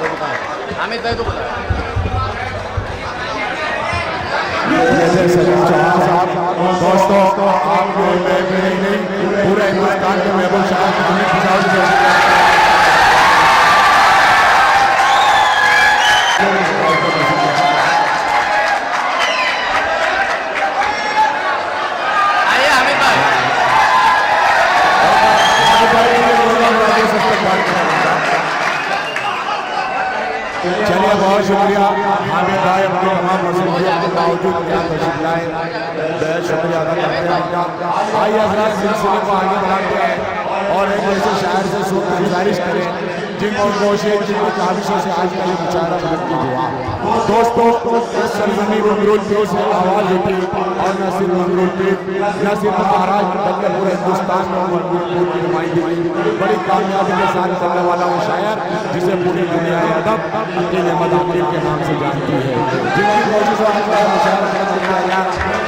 हामिद भाई को बताओ। सलीम चौहान साहब, दोस्तों आपके नहीं पूरे हिंदुस्तान के महबूब शाह की दुनिया आइए हामिद भाई। चलिए, बहुत शुक्रिया हामिद भाई, अपनी तमाम मसरूफियत के बावजूद यहाँ तशरीफ लाए, बहुत शुक्रिया अदा करते हैं आपका। आइए हजरात, सिलसिले को आगे बढ़ाते हैं और एक ऐसे शायर से सुन गुजारिश करें जिनकी कोशिश, जिनकी काविशों से आज का ये मुशायरा तरक्की हुआ। दोस्तों, इस सरजमी मंगरूल पीर से आवाज़ उठी और न सिर्फ मंगरूल पीर, न सिर्फ महाराष्ट्र बल्कि पूरे हिंदुस्तान में मंगरूल पीर की नुमाइंदगी बड़ी कामयाबी के साथ करने वाला वो शायर जिसे पूरी दुनिया अदब अकील अहमद आकिल के नाम से जानती है, जिनकी कोशिशों आज का मुशायरा तरक्की किया गया।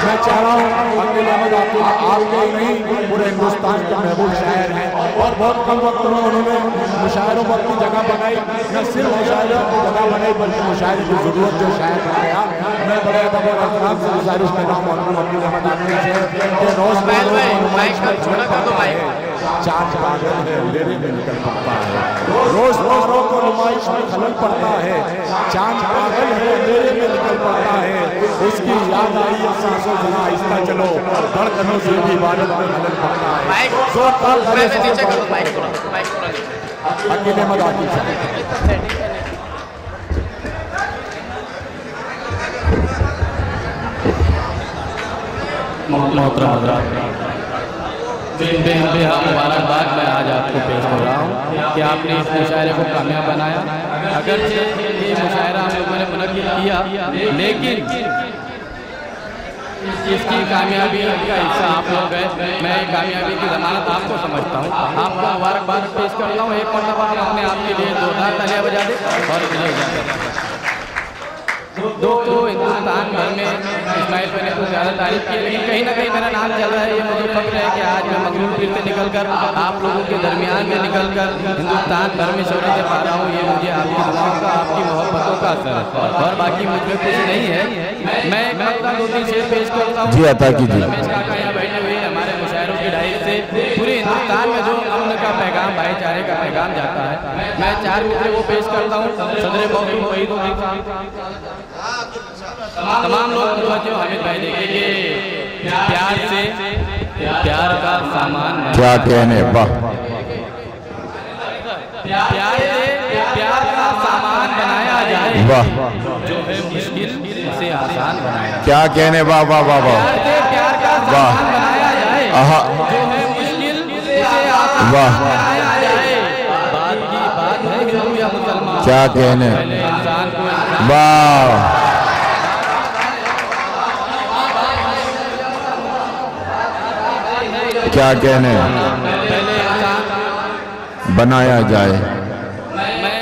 मैं चाह रहा हूँ अकील अहमद आकिल आपके ही नहीं पूरे हिंदुस्तान के महबूब शायर हैं और बहुत कम वक्त में उन्होंने मुशायरों पर अपनी जगह बनाई, न सिर्फ मुशायरे की जगह बनाई बल्कि मुशायरे की जरूरत जो शायर बन गया। मैं बड़े अदब और एहतराम से गुजारिश कर रहा हूँ मौलाना अकील अहमद आकिल से कि रोज चांद पागल है अंधेरे में निकल पड़ता है, रोजगारों को नुमाइश में खलल पड़ता है, चांद पागल है अंधेरे में निकल पड़ता है, उसकी याद आई है सांसों जरा आहिस्ता चलो, धड़कनों से भी इबादत में खलल पड़ता है। अकील अहमद आकिल साहब। मोहतरम हज़रात, बेहद मुबारकबाद मैं आज आपको पेश कर रहा हूँ कि आपने इस मुशायरे को कामयाब बनाया। अगरचे ये मुशायरा हम लोगों ने मुनक्किद किया, लेकिन इसकी कामयाबी का हिस्सा आप लोग हैं। मैं कामयाबी की ज़मानत आपको समझता हूँ। आपको मुबारकबाद पेश करता हूँ। एक मरतबा हम अपने आप के लिए जोरदार तालियां बजा दें और दोस्तों, हिंदुस्तान भर में इस्माइल भाई ने तो ज़्यादा तारीफ की, लेकिन कहीं ना कहीं मेरा नाम चल रहा है। ये मुझे फख्र है कि आज मैं मंगरूल पीर से निकलकर आप लोगों के दरमियान में निकलकर हिंदुस्तान भर में शोहरत पा रहा हूँ। ये मुझे आपकी दुआओं का, आपकी मोहब्बतों का असर है और बाकी मुझ में कुछ नहीं है। मैं दो तीन शेर पेश करता हूँ। जी अता कीजिए। रमेश काका यहाँ बैठे हुए हमारे मुशायरों की ढाई से पूरे हिंदुस्तान में जो अमन का पैगाम, भाईचारे का पैगाम जाता है, मैं चार मित्र वो पेश करता हूँ। सदर मौके तमाम लोग जो हामिद भाई देखेंगे, प्यार से प्यार का सामान क्या कहने, वाह, प्यार से प्यार का सामान बनाया जाए, वाह, जो है मुश्किल से आसान बनाया। क्या कहने, वाह वाह वाह वाह, प्यार से प्यार का सामान बनाया जाए, जो है मुश्किल से आसान बनाया जाए। बात की बात है हिंदू या मुसलमान, क्या कहने, इंसान को वाह, क्या कहने, बनाया जाए। मैं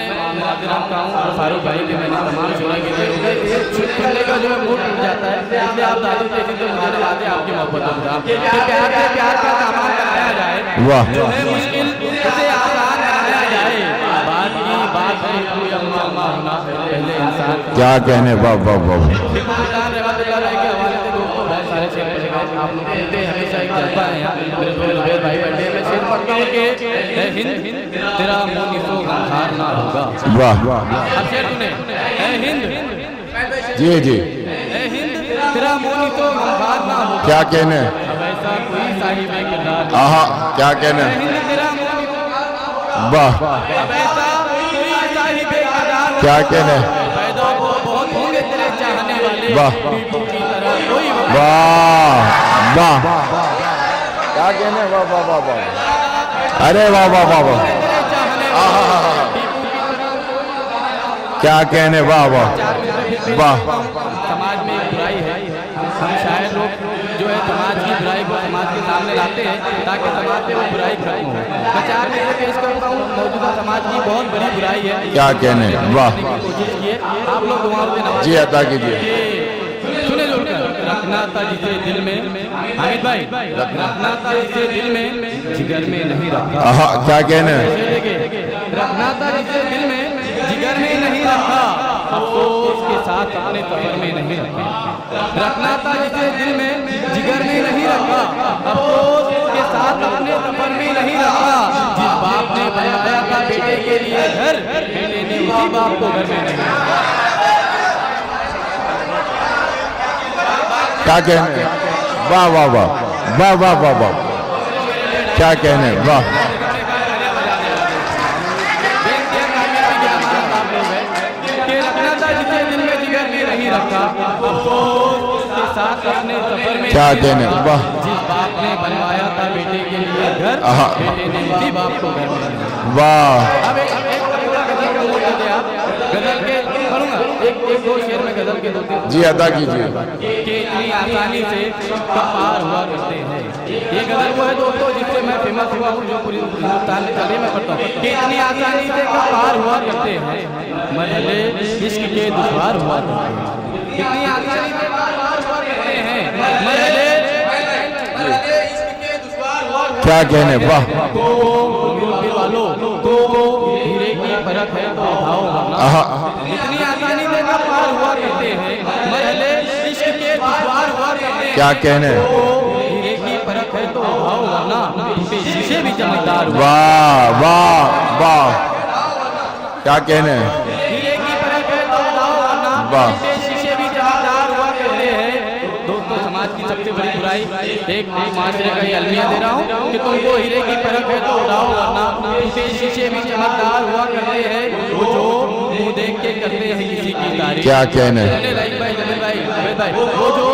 फारूक भाई के मैंने तमाम सुना के लिए सुनने का जो है मूड टूट जाता है, इसलिए आप दादी देखिए तो मुझे बताते हैं आपकी मोहब्बत से प्यार का सामान बनाया जाए, वाह, जो है मुश्किल से आसान बनाया जाए। बात की बात है हिंदू या मुसलमान होना पहले इंसान। क्या कहने, वाह वाह वाह, के हवाले से दोस्तों बहुत सारे शेर पढ़े गए। आप लोग कहते हैं हमेशा एक जज्बा है यहाँ। मेरे दोस्त जुबैर भाई बैठे, मैं शेर पढ़ता हूँ कि हिंद तेरा मुनीसो गमखार ना होगा। वाह, अब शेर सुने, हिंद जी जी, हिंद तेरा मुनीसो गमखार ना होगा। क्या कहने, अब ऐसा कोई साहिब किरदार, आहा, क्या कहने, हिंद तेरा वाह, अब ऐसा कोई साहिब किरदार, क्या कहने, पैदा को बहुत होंगे तेरे चाहने वाले, वाह, टीपू की तरह कोई वाह वाह, क्या कहने, वाह वाह वाह वाह, अरे वाह वाह वाह वाह, क्या कहने, वाह वाह वाह। समाज में एक बुराई है, हम शायर लोग जो है समाज की बुराई को समाज के सामने लाते हैं ताकि समाज में वो बुराई खत्म हो। मैं चार में से पेश करता हूँ, मौजूदा समाज की बहुत बड़ी बुराई है, क्या कहने, वाह, कोशिश किए आप लोग दुआओं से नवाज जी अता कीजिए। सुने जुड़कर, रखना था जिसे दिल में, हामिद भाई, रखना था जिसे दिल में, जिगर में नहीं रखा। आहा, क्या कहने, रखना था जिसे दिल में, जिगर में नहीं रखा, अफसोस के साथ अपने सफर में नहीं रखा। रखना था जिसे दिल में जिगर में नहीं रखा, अफसोस के साथ अपने सफर में नहीं रखा। जिस बाप ने बनाया था बेटे के लिए घर, बेटे ने उसी बाप को घर में नहीं रखा। क्या कहने, वाह वाह वाह वाह वाह वाह वाह, क्या कहने, वाह। रखा, अफसोस के साथ अपने सफर में क्या कहने, वाह। जिस बाप ने बनवाया था बेटे के लिए घर, बेटे ने उसी बाप को घर में। वाह। अब एक थोड़ा गजल का मोड़ देते आप, गजल के पढ़ूंगा एक दो शेर में गजल के 2-3 जी अदा कीजिए। कि इतनी आसानी से कब पार हुआ करते हैं। ये गजल वो है दोस्तों जिससे मैं फेमस हुआ हूँ, जो पूरी हिंदुस्तान में चले मैं पढ़ता हूँ कि इतनी आसानी से कब पार हुआ करते हैं, मरहले इश्क के दुश्वार हुआ करते हैं। कितनी आसानी से पार हुआ करते हैं, मरहले इश्क के दुश्वार हुआ। क्या कहने, वाह। तो वालों तो हीरे की परख है तो उठाओ वरना। इतनी आसानी से कब पार हुआ करते हैं, मरहले इश्क के दुश्वार हुआ करते हैं। क्या कहने, हीरे की परख है तो उठाओ वरना टूटे शीशे भी चमकदार। वाह वाह वाह, क्या कहने, हीरे की परख है तो उठाओ वरना टूटे शीशे भी चमकदार हुआ करते हैं। दोस्तों समाज की सबसे बड़ी बुराई एक माशरे का ही अलमिया दे रहा हूँ कि तुमको हीरे की परख है तो उठाओ वरना टूटे शीशे भी चमकदार हुआ करते हैं। वो जो मुंह देख के करते हैं किसी की तारीफ। क्या कहने, भाई वो जो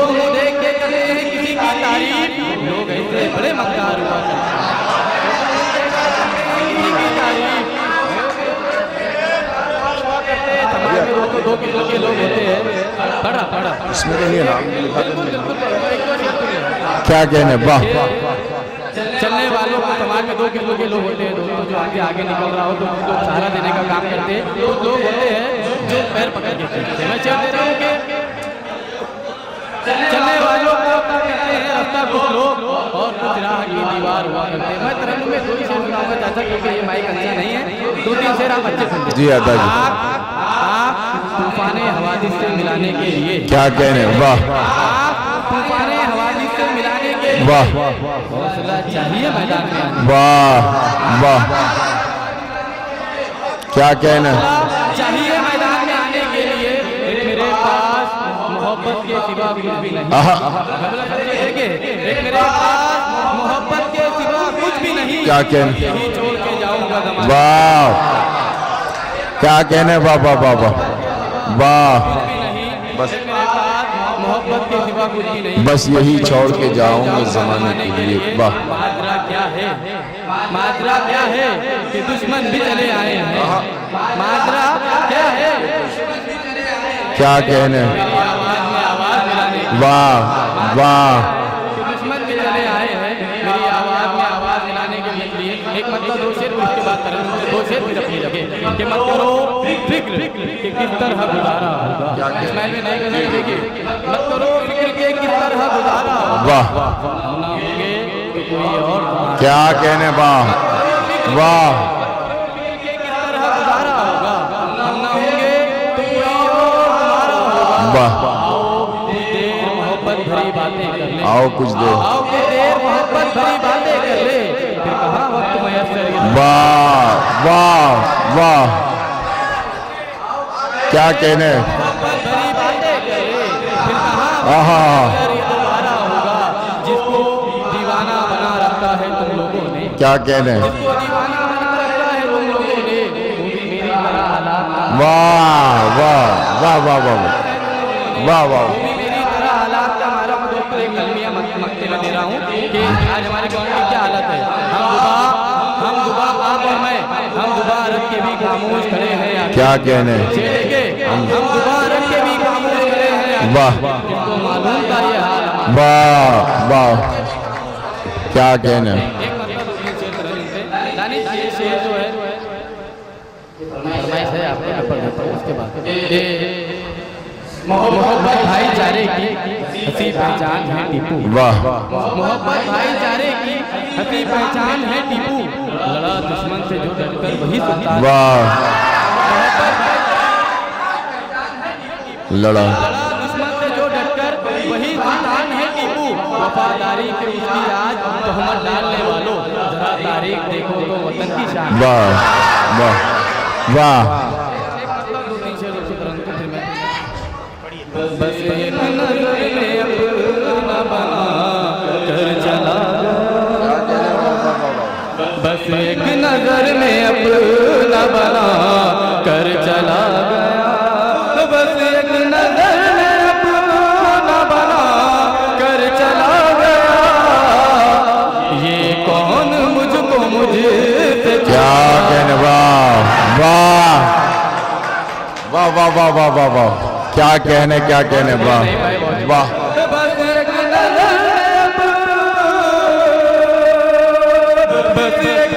मुंह देख के करते हैं किसी की तारीफ, लोग ऐसे बड़े मक्कार हुआ करते हैं किसी की तारीफ। समाज में 2 किलो के लोग होते हैं, पढ़ा इसमें तो नहीं है नाम लिखा। बिल्कुल। क्या कहने, वाह। चलने वालों को समाज में 2 किलो के लोग होते हैं दोस्तों, जो आगे निकल रहा हो तो उनको सहारा देने का काम करते हैं। कुछ लोग होते हैं जो पैर पकड़ के चलते हैं। मैं चाह दे रहा हूँ कि चलने वालों को कहते हैं रास्ता कुछ लोग और कुछ राह की दीवार हुआ करते हैं। मैं तरन्नुम में 2 ही शेर सुनाऊंगा चाचा, क्योंकि ये माइक अच्छा नहीं है। 2-3 शेर आप अच्छे सुनते जी अदा जी। आप तूफाने हवादिस से मिलाने के लिए, क्या कहने, वाह तूफाने हवादिस से मिलाने के लिए वाह हौसला चाहिए मैदान में आने। वाह वाह, क्या कहने, चाहिए मैदान में आने के लिए। एक मेरे पास मोहब्बत के सिवा कुछ भी नहीं। एक मेरे पास मोहब्बत के सिवा कुछ भी नहीं। क्या कहने, यही छोड़ के जाऊंगा ज़माने। वाह, क्या कहने, वाह वाह वाह वाह वाह। बस मेरे पास मोहब्बत के सिवा कुछ भी नहीं। बस यही छोड़ के जाऊंगा जमाने के लिए। वाह। माजरा क्या है, माजरा क्या है कि दुश्मन भी चले आए हैं। माजरा क्या है, क्या कहने, आवाज में आवाज मिलाने, वाह वाह, दुश्मन भी चले आए हैं मेरी आवाज में आवाज मिलाने के लिए। एक मतलब 2 शेर उसके बाद करें, 2 शेर फिर अपनी जगह कि मत करो फिक्र कि किस तरह गुजारा होगा। इसमाइल में नहीं गजल देखिए, मत करो फिक्र के किस तरह गुजारा होगा। वाह, हम ना होंगे तो कोई और हमारा। क्या कहने, वाह वाह, किस तरह गुजारा होगा, हम ना होंगे तो कोई और हमारा होगा। वाह। आओ कुछ देर मोहब्बत भरी बातें कर ले, आओ कुछ देर, आओ कुछ देर मोहब्बत भरी बातें कर ले, फिर कहाँ वक्त मयस्सर। वाह वाह वाह, क्या कहने, मोहब्बत भरी बातें कर ले, फिर कहाँ आहा, दोबारा होगा। जिसको दीवाना बना रखा है तुम लोगों ने, क्या कहने, जिसको दीवाना बना रखा है तुम लोगों ने, वो भी मेरी तरह हालात, वाह वाह वाह वाह वाह वाह वाह, वो भी मेरी तरह हालात का। हमारा दोस्तों एक अलमिया मकते में दे रहा हूँ कि आज हमारे गाँव की क्या हालत है। हम दुबा आप और मैं, हम दुबा रख के भी खामोश खड़े हैं। क्या कहने, हम दुबा रख के भी खामोश खड़े हैं। वाह जिनको मालूम था ये हाल हमारा। वाह वाह, क्या कहने, एक मतलब 2-3 शेर तरह मिलते। दानिश ये शेर जो है फरमाइश है आपको, उसके बाद मोहब्बत भाईचारे की हंसी पहचान है टीपू। वाह, मोहब्बत भाईचारे की हंसी पहचान है टीपू। लड़ा दुश्मन से जो डरकर वही सुल्तान। वाह लड़ा दुश्मन से जो डटकर वही सुल्तान है टीपू। वफादारी की उसकी आज तोहमत डालने वालों, जरा तारीख देखो तो वतन की शान। वाह वाह वाह। बस एक नजर में अपना बना कर चला गया, बस एक नजर में अपना बना कर चला गया, बस एक नजर में अपना बना कर चला गया। ये कौन मुझको मुझसे क्या कहने, वाह वाह वाह वाह वाह वाह वाह वाह। क्या कहने क्या कहने, वाह वाह। बस एक नजर में बस एक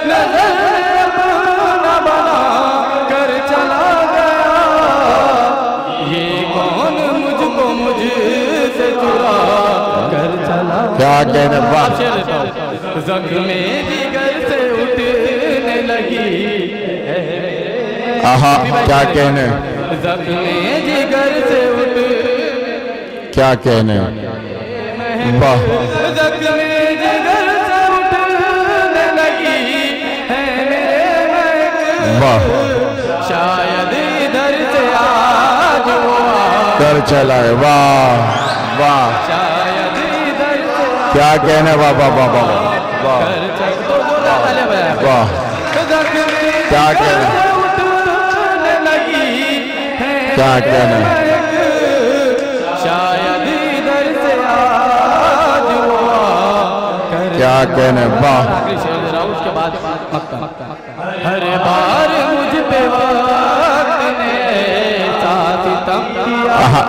नजर में अपना बना कर चला गया। ये कौन मुझको मुझसे चुरा कर चला। क्या कहने, वाह। ज़ख्मे जिगर से उठने लगी आहा, क्या कहने, ज़ख्मे जिगर से उठ, क्या कहने, वाह। ज़ख्मे जिगर से उठने लगी है मेरे महक, वाह। शायद इधर से आज वो कर चला है, वाह वाह। शायद इधर से क्या कहने, वाह वाह वाह वाह वाह वाह। क्या कहने, क्या कहने, शायद इधर से आज वो क्या कहने, वाह। उसके बाद हर बार मुझ पे वक्त ने ऐसा सितम किया। आहा,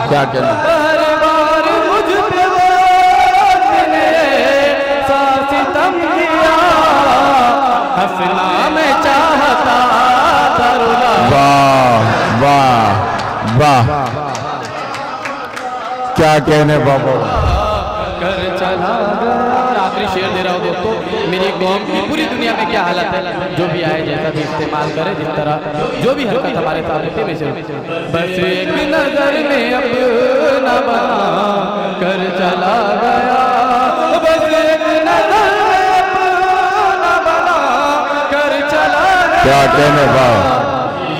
क्या कहने, हर बार मुझ पे वक्त ने ऐसा सितम किया। हंसना मैं चाहता था, रुला वाह वाह वाह। क्या कहने, वाह वाह। कर चला गया। आखिरी शेर दे रहा हूँ दोस्तों, मेरी कौम की पूरी दुनिया में क्या हालत है, जो भी आए जैसा भी इस्तेमाल करे, जिस तरह जो भी हरकत हमारे सामने में से, बस एक नजर में अपना बना कर चला गया, बस एक नजर में अपना बना कर चला गया। क्या कहने, वाह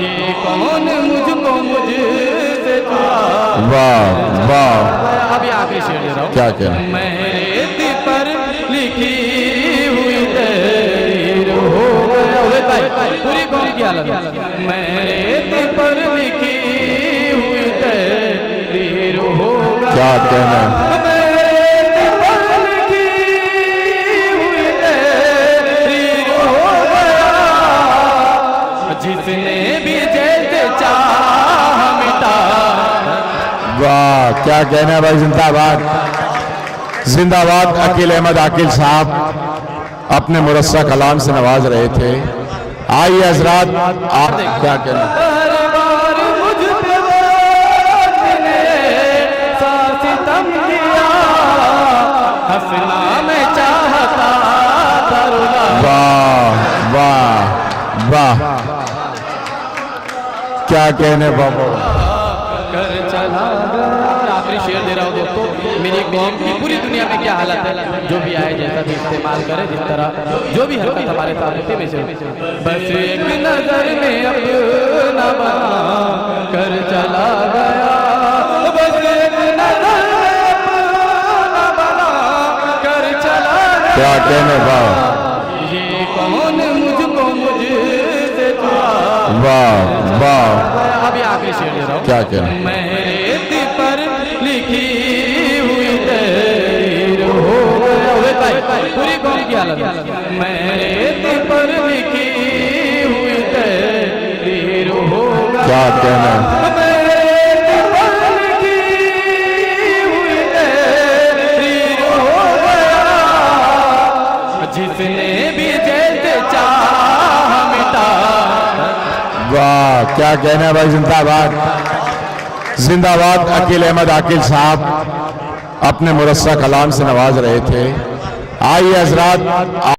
ये कौन मुझको मुझसे चुरा। वाह वाह। अभी आखिरी शेर दे रहा हूँ, क्या कहने, मेरे दिल पर लिखी हुई तहरीर हो गया। पूरी कौन की हालत, मेरे दिल पर लिखी हुई तहरीर हो गया। क्या कहने, मेरे दिल पर लिखी हुई तहरीर हो गया। जिसने भी जैसे चाह मिटा। वाह। क्या कहने है भाई, जिंदाबाद जिंदाबाद। अकील अहमद आकिल साहब अपने मुरस्सा कलाम से नवाज रहे थे। आइए हजरात, आप क्या कहना। हर बार मुझ पे वक्त ने ऐसा सितम किया। हंसना मैं चाहता था, रुला वाह वाह वाह। क्या कहने, बाबा। कर चला गया। आखिरी शेर दे रहा हूँ दोस्तों, मेरी कौम की पूरी दुनिया में क्या हालत है, जो भी आए जैसा भी इस्तेमाल करे, जिस तरह जो भी हरकत हमारे सामने में से, बस एक नजर में अपना बना कर चला गया, बस एक नजर में अपना बना कर चला गया। क्या कहने, वाह ये कौन मुझको मुझसे चुरा। वाह वाह। अभी आखिरी शेर दे रहा हूँ, क्या कहने, मेरे दिल पर लिखी हुई तहरीर हो गया। पूरी कौन की हालत, मेरे दिल पर लिखी हुई तहरीर हो गया। क्या कहने, मेरे दिल पर लिखी हुई तहरीर हो गया। जिसने भी जैसे चाह मिटा। वाह। क्या कहने है भाई, जिंदाबाद जिंदाबाद। अकील अहमद आकिल साहब अपने मुरस्सा कलाम से नवाज रहे थे। आइए हजरात।